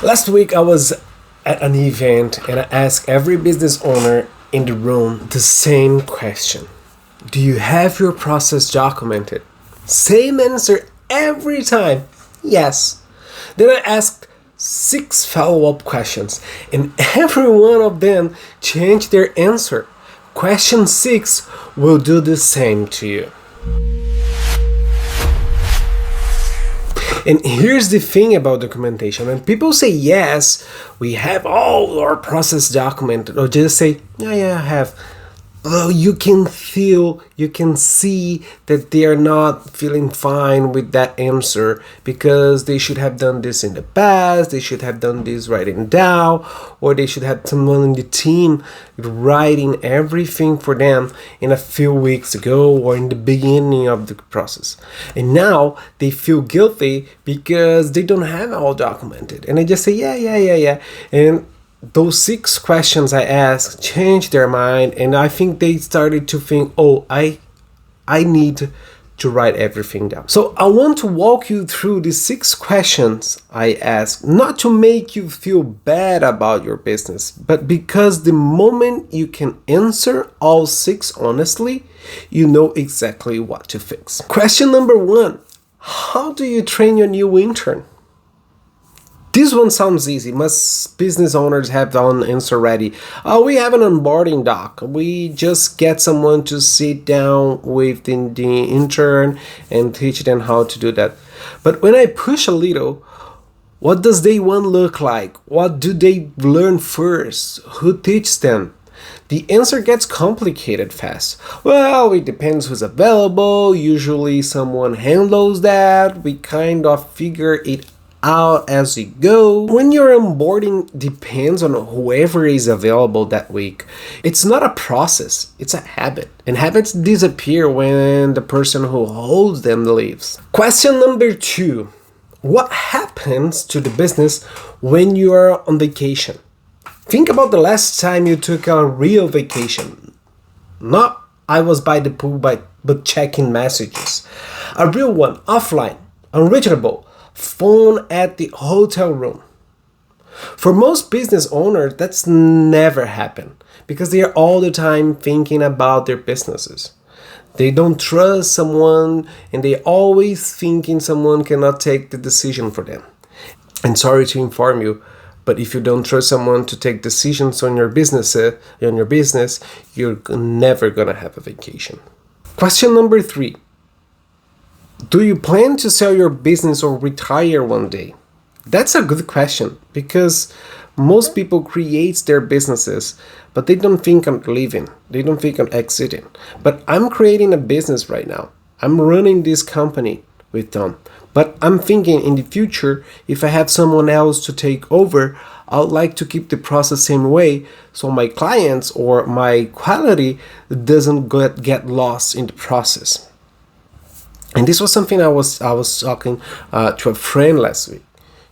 Last week I was at an event and I asked every business owner in the room the same question. Do you have your process documented? Same answer every time. Yes. Then I asked 6 follow-up questions and every one of them changed their answer. Question 6 will do the same to you. And here's the thing about documentation. When people say, yes, we have all our process documented, or just say, yeah, I have. Well, you can feel, you can see that they are not feeling fine with that answer because they should have done this in the past, they should have done this writing down, or they should have someone in the team writing everything for them in a few weeks ago or in the beginning of the process. And now they feel guilty because they don't have it all documented. And they just say, yeah. And those 6 questions I asked changed their mind, and I think they started to think, I need to write everything down. So I want to walk you through the 6 questions I asked, not to make you feel bad about your business, but because the moment you can answer all 6 honestly, you know exactly what to fix. Question number 1, how do you train your new intern? This one sounds easy. Most business owners have the answer ready. We have an onboarding doc. We just get someone to sit down with the intern and teach them how to do that. But when I push a little, what does day 1 look like? What do they learn first? Who teaches them? The answer gets complicated fast. Well, it depends who's available. Usually someone handles that. We kind of figure it out as you go. When your onboarding depends on whoever is available that week, it's not a process, it's a habit. And habits disappear when the person who holds them leaves. Question number 2. What happens to the business when you are on vacation? Think about the last time you took a real vacation. Not I was by the pool but checking messages. A real one, offline, unreachable. Phone at the hotel room. For most business owners, that's never happened because they are all the time thinking about their businesses. They don't trust someone and they always thinking someone cannot take the decision for them. And sorry to inform you, but if you don't trust someone to take decisions on your business, you're never gonna have a vacation. Question number 3. Do you plan to sell your business or retire one day? That's a good question because most people create their businesses, but they don't think on leaving. They don't think on exiting. But I'm creating a business right now. I'm running this company with them. But I'm thinking in the future, if I have someone else to take over, I would like to keep the process same way so my clients or my quality doesn't get lost in the process. And this was something I was talking to a friend last week.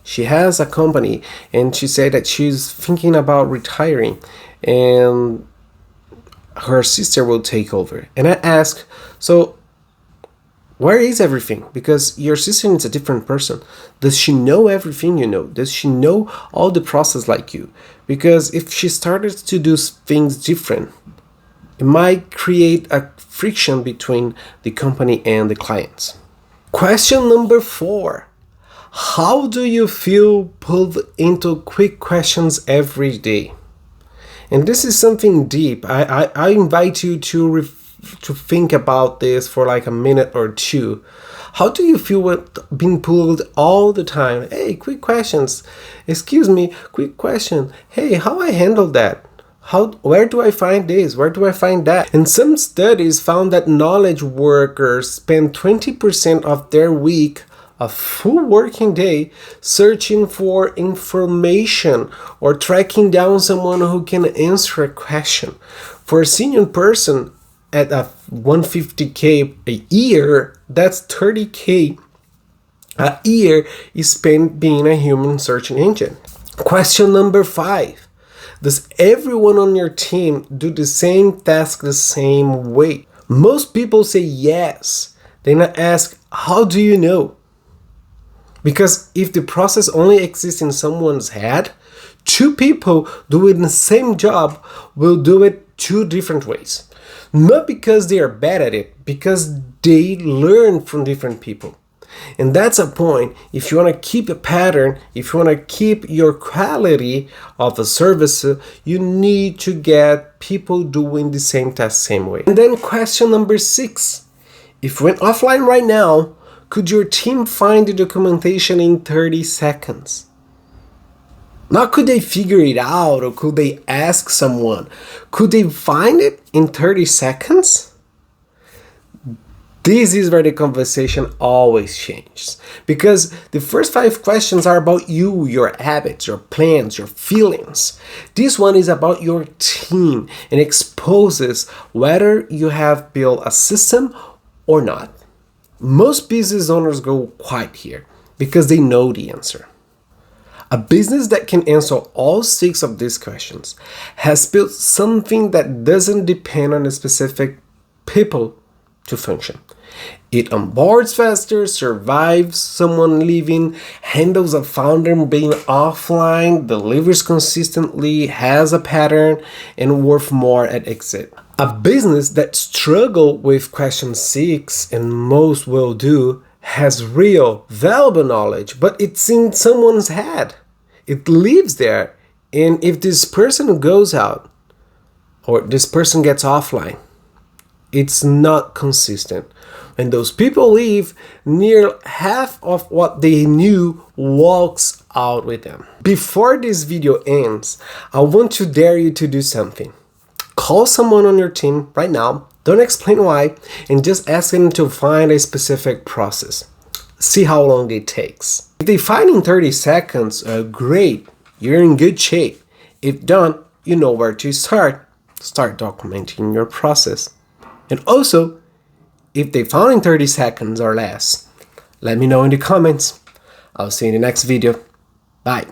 She has a company and she said that she's thinking about retiring and her sister will take over. And I asked, so where is everything? Because your sister is a different person. Does she know everything you know? Does she know all the process like you? Because if she started to do things different, it might create a friction between the company and the clients. Question number 4. How do you feel pulled into quick questions every day? And this is something deep. I invite you to think about this for like a minute or 2. How do you feel with being pulled all the time? Hey, quick questions. Excuse me, quick question. Hey, how I handle that? Where do I find this? Where do I find that? And some studies found that knowledge workers spend 20% of their week, a full working day, searching for information or tracking down someone who can answer a question. For a senior person at a 150K a year, that's 30K a year is spent being a human search engine. Question number 5. Does everyone on your team do the same task the same way? Most people say yes. Then I ask, how do you know? Because if the process only exists in someone's head, two people doing the same job will do it two different ways. Not because they are bad at it, because they learn from different people. And that's a point. If you want to keep a pattern, if you want to keep your quality of a service, you need to get people doing the same task same way. And then question number 6. If you went offline right now, could your team find the documentation in 30 seconds? Not could they figure it out or could they ask someone. Could they find it in 30 seconds? This is where the conversation always changes. Because the first 5 questions are about you, your habits, your plans, your feelings. This one is about your team and exposes whether you have built a system or not. Most business owners go quiet here because they know the answer. A business that can answer all 6 of these questions has built something that doesn't depend on a specific people to function. It onboards faster, survives someone leaving, handles a founder being offline, delivers consistently, has a pattern, and worth more at exit. A business that struggles with question 6, and most will do, has real, valuable knowledge, but it's in someone's head. It lives there. And if this person goes out, or this person gets offline, it's not consistent. When those people leave, near half of what they knew walks out with them. Before this video ends, I want to dare you to do something. Call someone on your team right now, don't explain why, and just ask them to find a specific process. See how long it takes. If they find in 30 seconds, great, you're in good shape. If done, you know where to start. Start documenting your process. And also, if they found in 30 seconds or less, let me know in the comments. I'll see you in the next video. Bye.